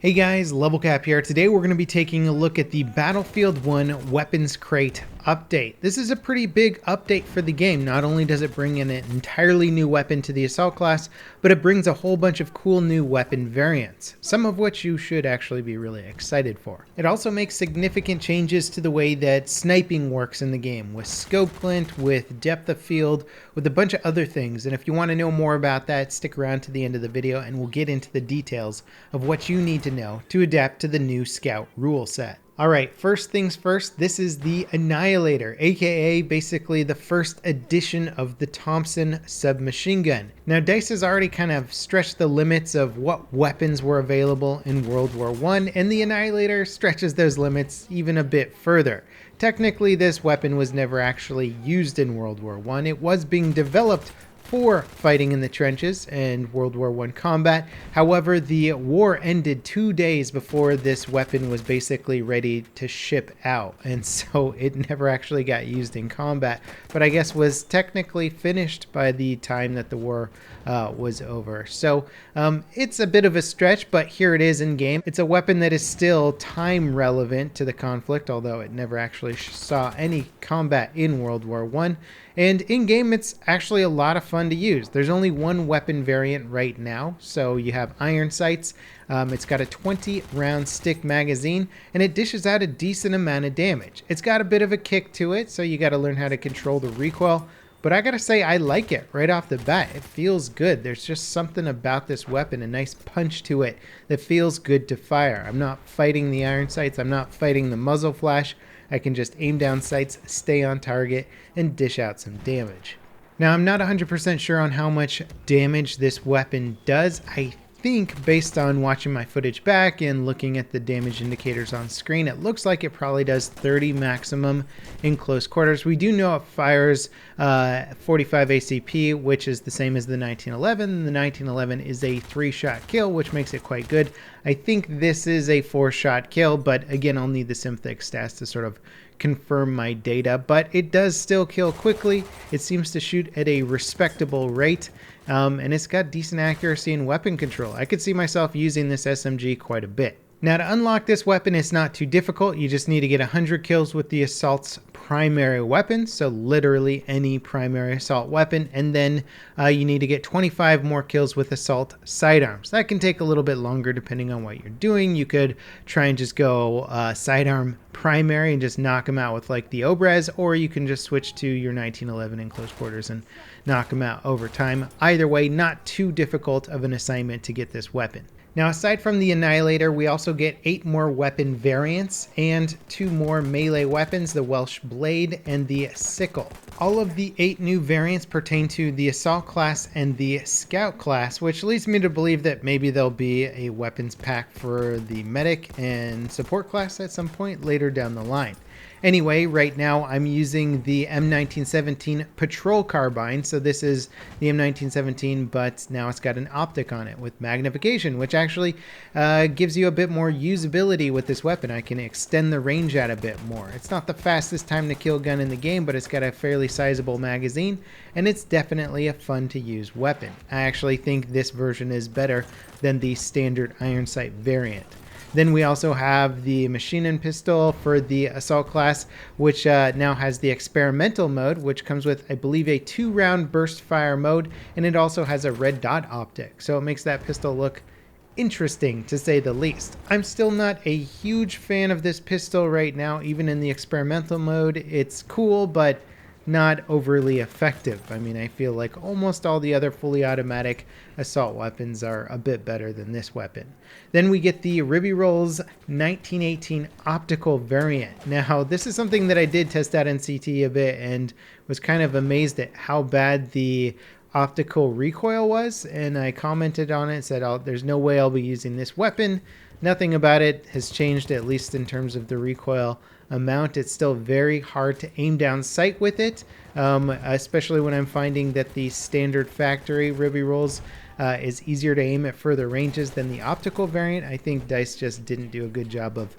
Hey guys, Level Cap here. Today we're going to be taking a look at the Battlefield 1 Weapons Crate update. This is a pretty big update for the game. Not only does it bring in an entirely new weapon to the Assault class, but it brings a whole bunch of cool new weapon variants, some of which you should actually be really excited for. It also makes significant changes to the way that sniping works in the game, with scope glint, with depth of field, with a bunch of other things. And if you want to know more about that, stick around to the end of the video and we'll get into the details of what you need to know to adapt to the new Scout rule set. Alright, first things first, this is the Annihilator, aka basically the first edition of the Thompson submachine gun. Now DICE has already kind of stretched the limits of what weapons were available in World War I, and the Annihilator stretches those limits even a bit further. Technically, this weapon was never actually used in World War I. It was being developed for fighting in the trenches and World War I combat. However, the war ended 2 days before this weapon was basically ready to ship out, and so it never actually got used in combat, but I guess was technically finished by the time that the war was over. So it's a bit of a stretch, but here it is in game. It's a weapon that is still time relevant to the conflict, although it never actually saw any combat in World War I. And in game, it's actually a lot of fun to use. There's only one weapon variant right now, so you have iron sights. It's got a 20 round stick magazine, and it dishes out a decent amount of damage. It's got a bit of a kick to it, so you got to learn how to control the recoil. But I gotta say, I like it right off the bat. It feels good. There's just something about this weapon, a nice punch to it that feels good to fire. I'm not fighting the iron sights. I'm not fighting the muzzle flash. I can just aim down sights, stay on target, and dish out some damage. Now, I'm not 100% sure on how much damage this weapon does. I think, based on watching my footage back and looking at the damage indicators on screen, it looks like it probably does 30 maximum in close quarters. We do know it fires 45 ACP, which is the same as the 1911. The 1911 is a 3-shot kill, which makes it quite good. I think this is a 4-shot kill, but again, I'll need the Simthic stats to sort of confirm my data, but it does still kill quickly. It seems to shoot at a respectable rate, and it's got decent accuracy and weapon control. I could see myself using this SMG quite a bit. Now, to unlock this weapon, it's not too difficult. You just need to get 100 kills with the Assault's primary weapon, so literally any primary Assault weapon, and then you need to get 25 more kills with Assault sidearms. That can take a little bit longer depending on what you're doing. You could try and just go sidearm primary and just knock them out with like the Obrez, or you can just switch to your 1911 in close quarters and knock them out over time. Either way, not too difficult of an assignment to get this weapon. Now, aside from the Annihilator, we also get 8 more weapon variants and 2 more melee weapons, the Welsh Blade and the Sickle. All of the 8 new variants pertain to the Assault class and the Scout class, which leads me to believe that maybe there'll be a weapons pack for the Medic and Support class at some point later down the line. Anyway, right now I'm using the M1917 Patrol Carbine, so this is the M1917, but now it's got an optic on it with magnification, which actually gives you a bit more usability with this weapon. I can extend the range out a bit more. It's not the fastest time to kill gun in the game, but it's got a fairly sizable magazine, and it's definitely a fun to use weapon. I actually think this version is better than the standard iron sight variant. Then we also have the machine gun pistol for the Assault class, which now has the experimental mode, which comes with, I believe, a 2-round burst fire mode, and it also has a red dot optic, so it makes that pistol look interesting, to say the least. I'm still not a huge fan of this pistol right now. Even in the experimental mode, it's cool, but not overly effective. I mean, I feel like almost all the other fully automatic assault weapons are a bit better than this weapon. Then we get the Ribby Rolls 1918 optical variant. Now, this is something that I did test out in CT a bit and was kind of amazed at how bad the optical recoil was, and I commented on it, said, there's no way I'll be using this weapon. Nothing about it has changed, at least in terms of the recoil amount. It's still very hard to aim down sight with it, especially when I'm finding that the standard factory Ribby Rolls is easier to aim at further ranges than the optical variant. I think DICE just didn't do a good job of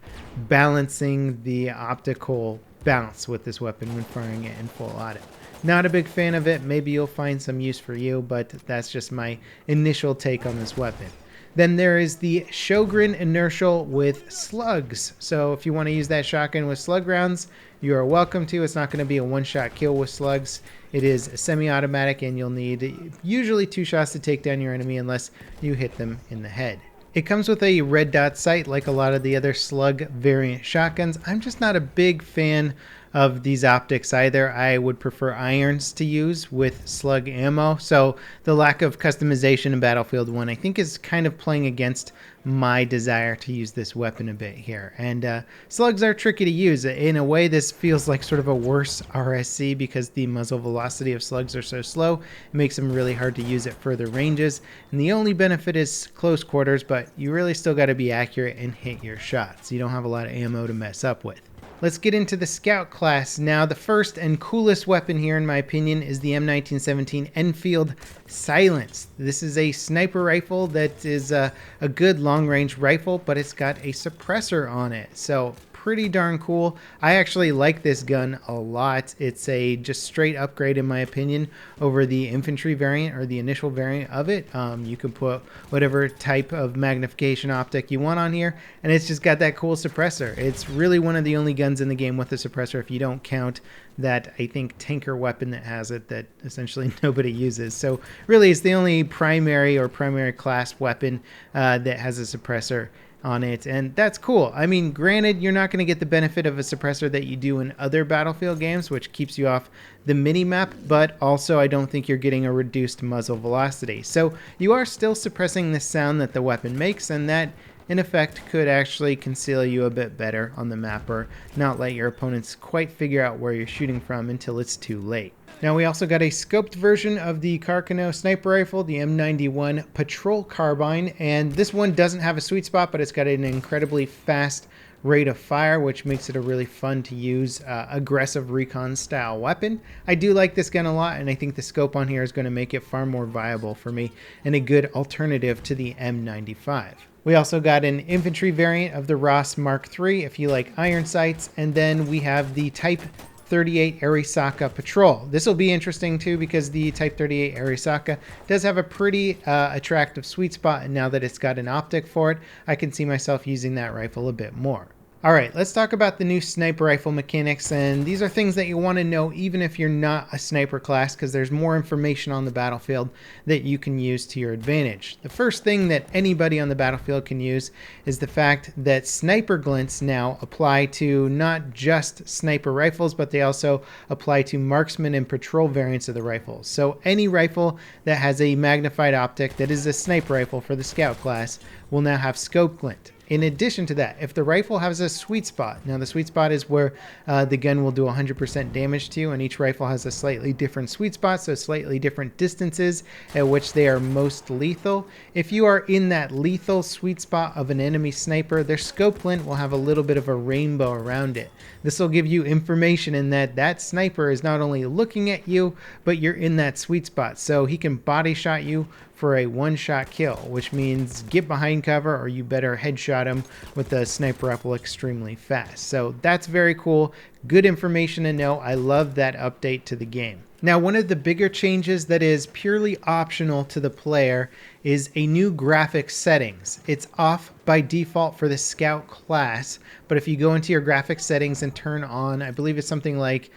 balancing the optical bounce with this weapon when firing it in full auto. Not a big fan of it. Maybe you'll find some use for you, but that's just my initial take on this weapon. Then there is the Sjogren Inertial with slugs. So if you want to use that shotgun with slug rounds, you are welcome to. It's not going to be a one-shot kill with slugs. It is semi-automatic, and you'll need usually 2 shots to take down your enemy unless you hit them in the head. It comes with a red dot sight like a lot of the other slug variant shotguns. I'm just not a big fan of these optics either. I would prefer irons to use with slug ammo. So the lack of customization in Battlefield 1 I think is kind of playing against my desire to use this weapon a bit here. And slugs are tricky to use. In a way, this feels like sort of a worse RSC because the muzzle velocity of slugs are so slow. It makes them really hard to use at further ranges. And the only benefit is close quarters, but you really still got to be accurate and hit your shots. You don't have a lot of ammo to mess up with. Let's get into the Scout class. Now, the first and coolest weapon here, in my opinion, is the M1917 Enfield Silence. This is a sniper rifle that is a good long-range rifle, but it's got a suppressor on it. So pretty darn cool. I actually like this gun a lot. It's a just straight upgrade in my opinion over the infantry variant or the initial variant of it. You can put whatever type of magnification optic you want on here, and it's just got that cool suppressor. It's really one of the only guns in the game with a suppressor if you don't count that, I think, tanker weapon that has it that essentially nobody uses. So really it's the only primary or primary class weapon that has a suppressor on it, and that's cool. I mean, granted, you're not going to get the benefit of a suppressor that you do in other Battlefield games, which keeps you off the mini-map, but also I don't think you're getting a reduced muzzle velocity. So you are still suppressing the sound that the weapon makes, and that in effect could actually conceal you a bit better on the map or not let your opponents quite figure out where you're shooting from until it's too late. Now we also got a scoped version of the Carcano sniper rifle, the M91 Patrol Carbine, and this one doesn't have a sweet spot, but it's got an incredibly fast rate of fire, which makes it a really fun to use aggressive recon style weapon. I do like this gun a lot, and I think the scope on here is going to make it far more viable for me and a good alternative to the M95. We also got an infantry variant of the Ross Mark III if you like iron sights, and then we have the Type 38 Arisaka Patrol. This will be interesting too because the Type 38 Arisaka does have a pretty attractive sweet spot, and now that it's got an optic for it, I can see myself using that rifle a bit more. Alright, let's talk about the new sniper rifle mechanics, and these are things that you want to know even if you're not a sniper class because there's more information on the battlefield that you can use to your advantage. The first thing that anybody on the battlefield can use is the fact that sniper glints now apply to not just sniper rifles, but they also apply to marksman and patrol variants of the rifles. So any rifle that has a magnified optic that is a sniper rifle for the scout class will now have scope glint. In addition to that, if the rifle has a sweet spot, now the sweet spot is where the gun will do 100% damage to you, and each rifle has a slightly different sweet spot, so slightly different distances at which they are most lethal. If you are in that lethal sweet spot of an enemy sniper, their scope glint will have a little bit of a rainbow around it. This will give you information in that that sniper is not only looking at you, but you're in that sweet spot, so he can body shot you for a one-shot kill, which means get behind cover or you better headshot him with the sniper rifle extremely fast. So that's very cool. Good information to know. I love that update to the game. Now, one of the bigger changes that is purely optional to the player is a new graphics settings. It's off by default for the Scout class, but if you go into your graphics settings and turn on, I believe it's something like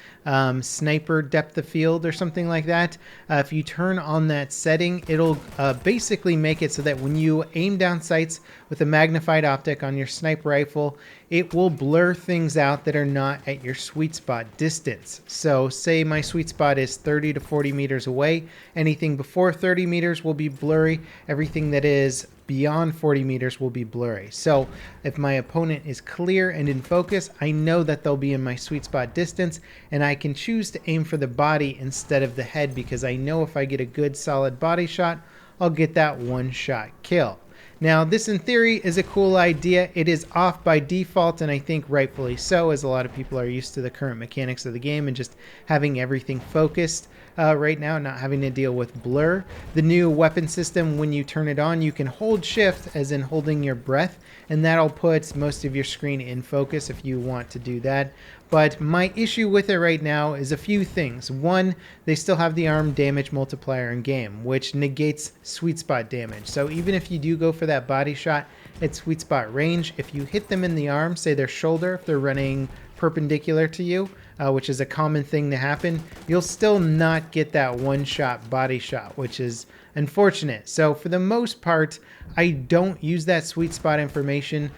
sniper depth of field or something like that, if you turn on that setting, it'll basically make it so that when you aim down sights with a magnified optic on your sniper rifle, it will blur things out that are not at your sweet spot distance. So say my sweet spot is 30 to 40 meters away. Anything before 30 meters will be blurry. Everything that is beyond 40 meters will be blurry. So if my opponent is clear and in focus, I know that they'll be in my sweet spot distance, and I can choose to aim for the body instead of the head because I know if I get a good solid body shot, I'll get that one-shot kill. Now, this in theory is a cool idea. It is off by default, and I think rightfully so, as a lot of people are used to the current mechanics of the game and just having everything focused. right now, not having to deal with blur. The new weapon system, when you turn it on, you can hold shift, as in holding your breath, and that'll put most of your screen in focus if you want to do that. But my issue with it right now is a few things. One, they still have the arm damage multiplier in game, which negates sweet spot damage. So even if you do go for that body shot at sweet spot range, if you hit them in the arm, say their shoulder, if they're running perpendicular to you, which is a common thing to happen, you'll still not get that one-shot body shot, which is unfortunate. So for the most part, I don't use that sweet spot information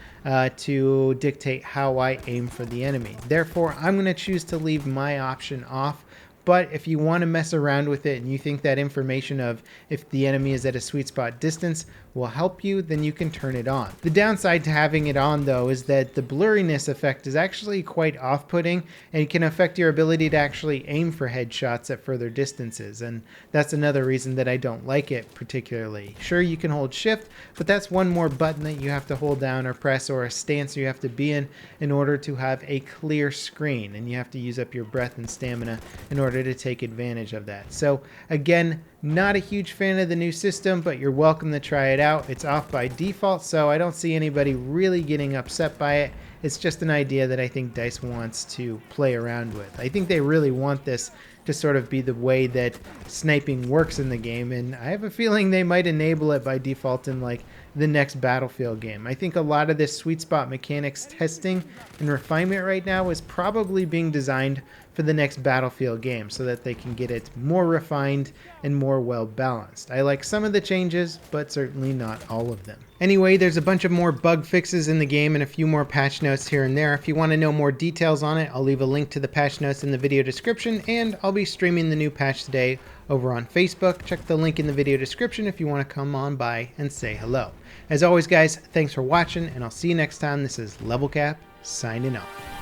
to dictate how I aim for the enemy. Therefore, I'm going to choose to leave my option off. But if you want to mess around with it and you think that information of if the enemy is at a sweet spot distance will help you, then you can turn it on. The downside to having it on, though, is that the blurriness effect is actually quite off-putting and can affect your ability to actually aim for headshots at further distances. And that's another reason that I don't like it particularly. Sure, you can hold shift, but that's one more button that you have to hold down or press, or a stance you have to be in order to have a clear screen. And you have to use up your breath and stamina in order to take advantage of that. So again, not a huge fan of the new system, but you're welcome to try it out. It's off by default, so I don't see anybody really getting upset by it. It's just an idea that I think DICE wants to play around with. I think they really want this to sort of be the way that sniping works in the game, and I have a feeling they might enable it by default in like the next Battlefield game. I think a lot of this sweet spot mechanics testing and refinement right now is probably being designed for the next Battlefield game so that they can get it more refined and more well balanced. I like some of the changes, but certainly not all of them. Anyway, there's a bunch of more bug fixes in the game and a few more patch notes here and there. If you want to know more details on it, I'll leave a link to the patch notes in the video description, and I'll be streaming the new patch today over on Facebook. Check the link in the video description if you want to come on by and say hello. As always, guys, thanks for watching, and I'll see you next time. This is Level Cap, signing off.